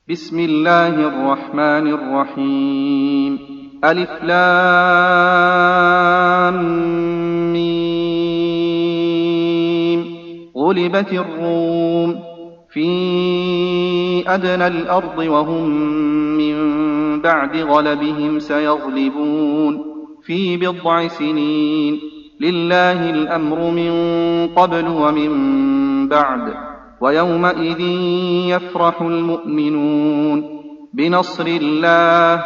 بسم الله الرحمن الرحيم. ألف لام ميم. غلبت الروم في أدنى الأرض وهم من بعد غلبهم سيغلبون في بضع سنين. لله الأمر من قبل ومن بعد، ويومئذ يفرح المؤمنون بنصر الله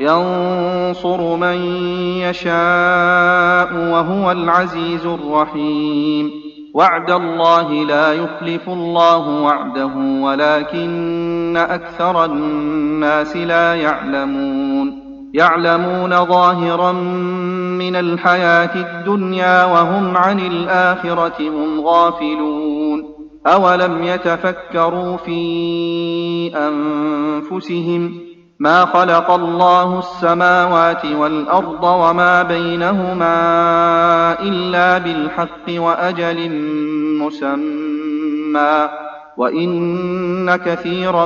ينصر من يشاء وهو العزيز الرحيم. وعد الله لا يخلف الله وعده ولكن أكثر الناس لا يعلمون ظاهرا من الحياة الدنيا وهم عن الآخرة هم غافلون. أولم يتفكروا في أنفسهم ما خلق الله السماوات والأرض وما بينهما إلا بالحق وأجل مسمى، وإن كثيرا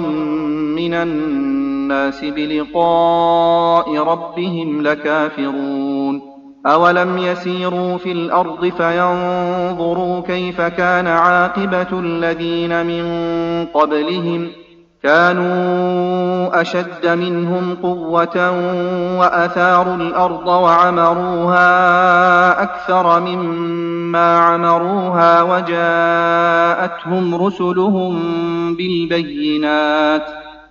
من الناس بلقاء ربهم لكافرون. أولم يسيروا في الأرض فينظروا كيف كان عاقبة الذين من قبلهم كانوا أشد منهم قوة وأثاروا الأرض وعمروها أكثر مما عمروها وجاءتهم رسلهم بالبينات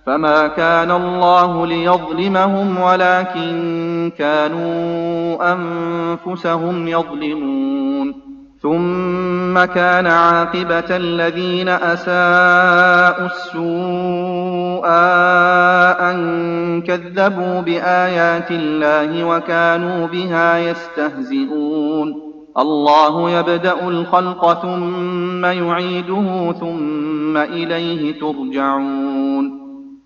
فما كان الله ليظلمهم ولكن كانوا أنفسهم يظلمون. ثم كان عاقبة الذين أساءوا السوء أن كذبوا بآيات الله وكانوا بها يستهزئون. الله يبدأ الخلق ثم يعيده ثم إليه ترجعون.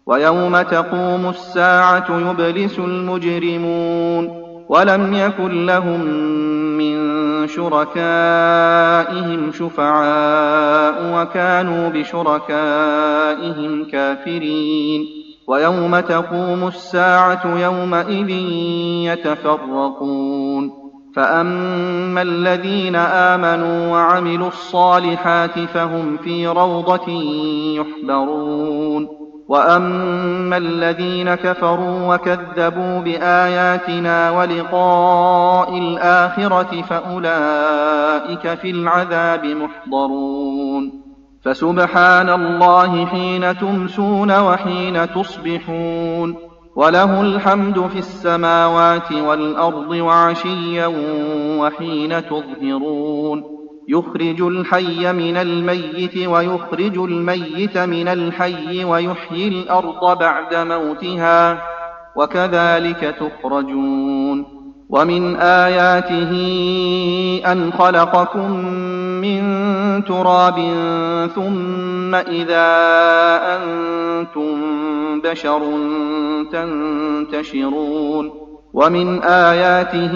ويوم تقوم الساعة يبلس المجرمون ولم يكن لهم من شركائهم شفعاء وكانوا بشركائهم كافرين. ويوم تقوم الساعة يومئذ يتفرقون، فأما الذين آمنوا وعملوا الصالحات فهم في روضة يحبرون، وأما الذين كفروا وكذبوا بآياتنا ولقاء الآخرة فأولئك في العذاب محضرون. فسبحان الله حين تمسون وحين تصبحون، وله الحمد في السماوات والأرض وعشيا وحين تظهرون. يخرج الحي من الميت ويخرج الميت من الحي ويحيي الأرض بعد موتها وكذلك تخرجون. ومن آياته أن خلقكم من تراب ثم إذا أنتم بشر تنتشرون. ومن آياته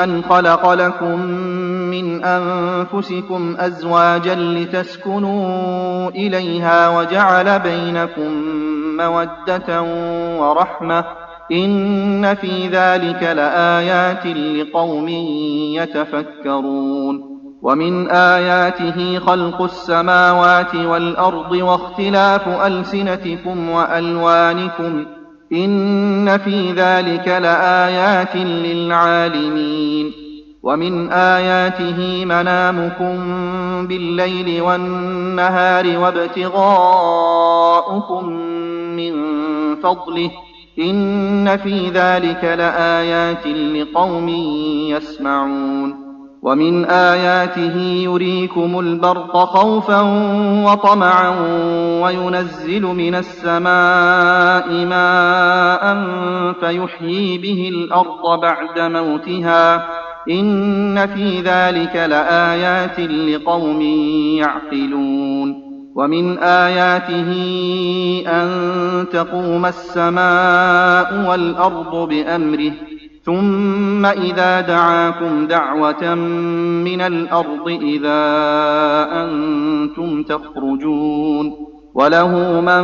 أن خلق لكم من أنفسكم أزواجا لتسكنوا إليها وجعل بينكم مودة ورحمة إن في ذلك لآيات لقوم يتفكرون. ومن آياته خلق السماوات والأرض واختلاف ألسنتكم وألوانكم إن في ذلك لآيات للعالمين. ومن آياته منامكم بالليل والنهار وابتغاؤكم من فضله إن في ذلك لآيات لقوم يسمعون. ومن آياته يريكم البرق خوفا وطمعا وينزل من السماء ماء فيحيي به الأرض بعد موتها إن في ذلك لآيات لقوم يعقلون. ومن آياته أن تقوم السماء والأرض بأمره ثم إذا دعاكم دعوة من الأرض إذا أنتم تخرجون. وله من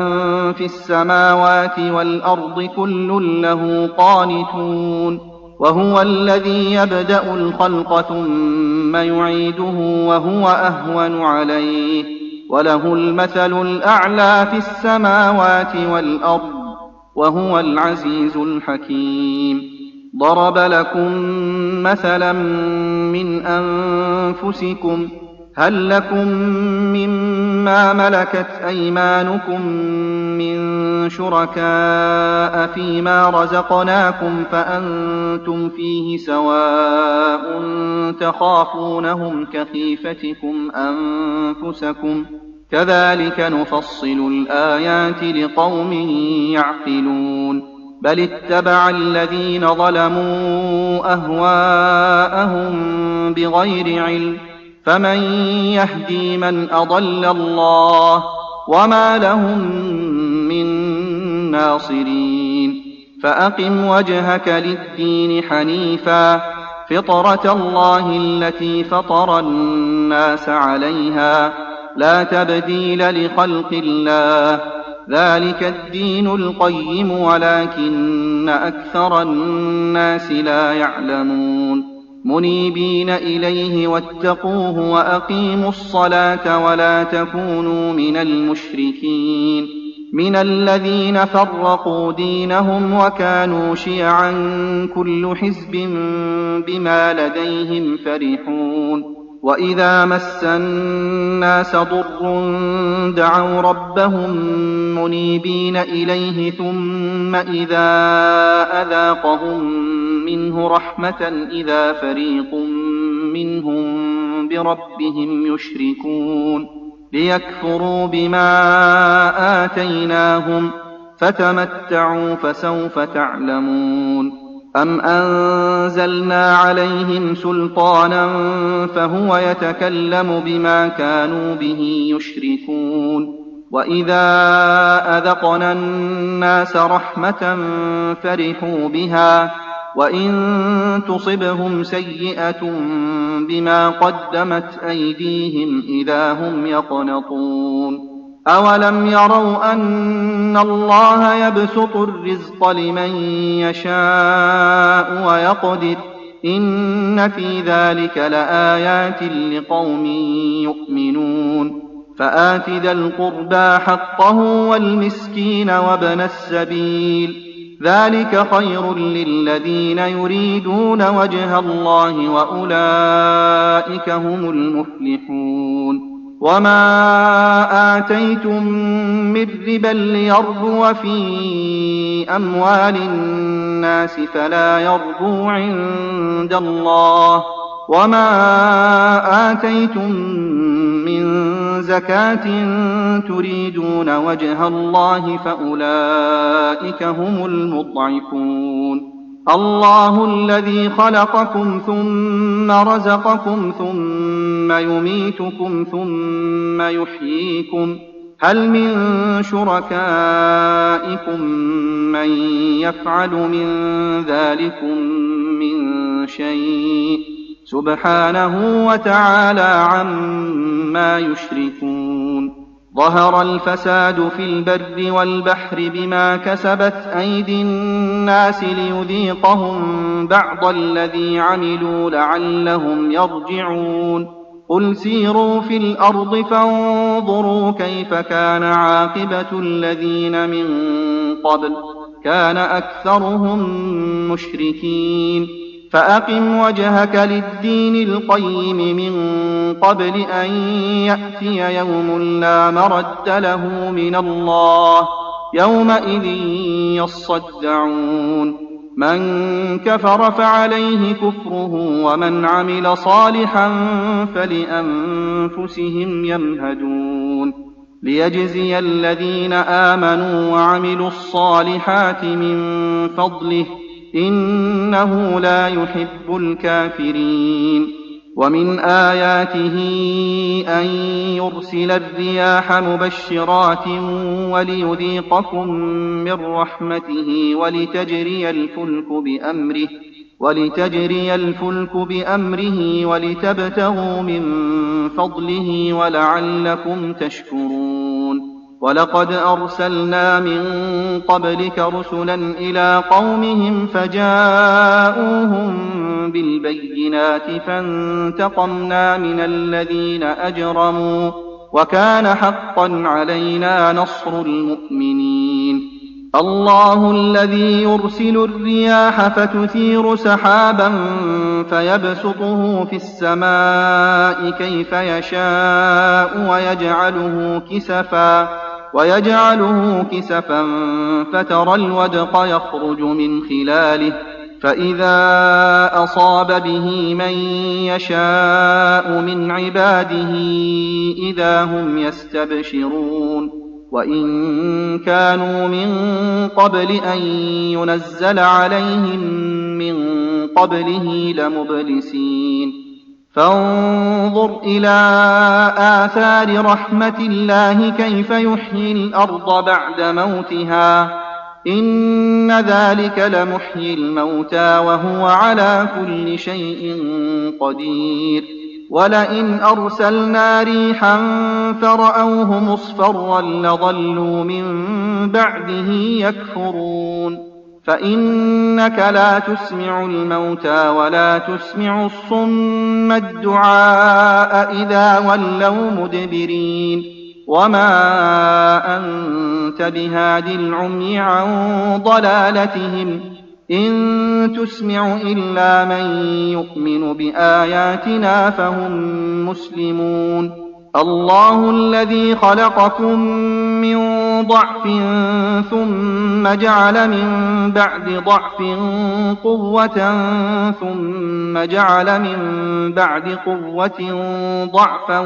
في السماوات والأرض كل له قانتون وهو الذي يبدأ الخلق ثم يعيده وهو أهون عليه وله المثل الأعلى في السماوات والأرض وهو العزيز الحكيم ضرب لكم مثلا من أنفسكم هل لكم مما ملكت أيمانكم من شركاء فيما رزقناكم فأنتم فيه سواء تخافونهم كخيفتكم أنفسكم كذلك نفصل الآيات لقوم يعقلون بل اتبع الذين ظلموا أهواءهم بغير علم فمن يهدي من أضل الله وما لهم من ناصرين فأقم وجهك للدين حنيفا فطرة الله التي فطر الناس عليها لا تبديل لخلق الله ذلك الدين القيم ولكن أكثر الناس لا يعلمون منيبين إليه واتقوه وأقيموا الصلاة ولا تكونوا من المشركين من الذين فرقوا دينهم وكانوا شيعا كل حزب بما لديهم فرحون وإذا مس الناس ضر دعوا ربهم منيبين إليه ثم إذا أذاقهم منه رحمة إذا فريق منهم بربهم يشركون ليكفروا بما آتيناهم فتمتعوا فسوف تعلمون أم أنزلنا عليهم سلطانا فهو يتكلم بما كانوا به يشركون وإذا أذقنا الناس رحمة فرحوا بها وإن تصبهم سيئة بما قدمت أيديهم إذا هم يقنطون أولم يروا أن الله يبسط الرزق لمن يشاء ويقدر إن في ذلك لآيات لقوم يؤمنون فآت ذا القربى حقه والمسكين وابن السبيل ذلك خير للذين يريدون وجه الله وأولئك هم المفلحون وما آتيتم من ربا ليربو في أموال الناس فلا يربو عند الله وما آتيتم من زكاة تريدون وجه الله فأولئك هم المضعفون الله الذي خلقكم ثم رزقكم ثم يميتكم ثم يحييكم هل من شركائكم من يفعل من ذلكم من شيء سبحانه وتعالى عما يشركون ظهر الفساد في البر والبحر بما كسبت أيدي الناس ليذيقهم بعض الذي عملوا لعلهم يرجعون قل سيروا في الأرض فانظروا كيف كان عاقبة الذين من قبل كان أكثرهم مشركين فأقم وجهك للدين القيم من قبل أن يأتي يوم لا مرد له من الله يومئذ يصدعون من كفر فعليه كفره ومن عمل صالحا فلأنفسهم يمهدون ليجزي الذين آمنوا وعملوا الصالحات من فضله إنه لا يحب الكافرين ومن آياته أن يرسل الرياح مبشرات وليذيقكم من رحمته ولتجري الفلك بأمره ولتبتغوا من فضله ولعلكم تشكرون ولقد أرسلنا من قبلك رسلا إلى قومهم فجاءوهم بالبينات فانتقمنا من الذين أجرموا وكان حقا علينا نصر المؤمنين. الله الذي يرسل الرياح فتثير سحابا فيبسطه في السماء كيف يشاء ويجعله كسفا فترى الودق يخرج من خلاله فإذا أصاب به من يشاء من عباده إذا هم يستبشرون. وإن كانوا من قبل أن ينزل عليهم من قبله لمبلسين. فانظر إلى آثار رحمة الله كيف يحيي الأرض بعد موتها إن ذلك لمحيي الموتى وهو على كل شيء قدير. ولئن أرسلنا ريحا فرأوه مصفرا لظلوا من بعده يكفرون. فإنك لا تسمع الموتى ولا تسمع الصم الدعاء إذا ولوا مدبرين. وما أنت بهاد العمي عن ضلالتهم إن تسمع إلا من يؤمن بآياتنا فهم مسلمون. الله الذي خلقكم من ضعف ثم جعل من بعد ضعف قوة ثم جعل من بعد قوة ضعفا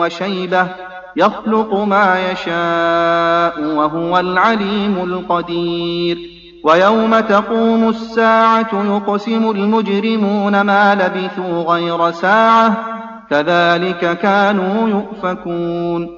وشيبة يخلق ما يشاء وهو العليم القدير. ويوم تقوم الساعة يقسم المجرمون ما لبثوا غير ساعة كذلك كانوا يؤفكون.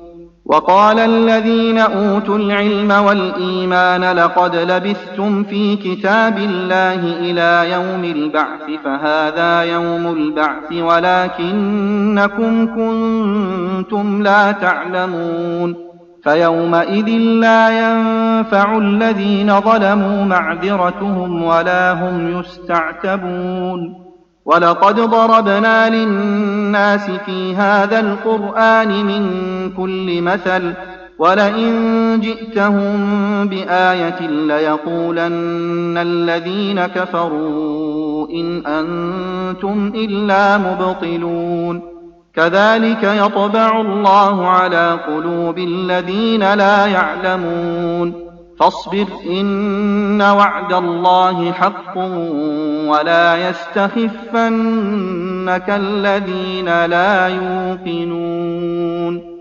وقال الذين أوتوا العلم والإيمان لقد لبثتم في كتاب الله إلى يوم البعث فهذا يوم البعث ولكنكم كنتم لا تعلمون. فيومئذ لا ينفع الذين ظلموا معذرتهم ولا هم يستعتبون. ولقد ضربنا للناس في هذا القرآن من كل مثل ولئن جئتهم بآية ليقولن الذين كفروا إن أنتم إلا مبطلون. كذلك يطبع الله على قلوب الذين لا يعلمون. فاصبر إن وعد الله حق ولا يستخفنك الذين لا يوقنون.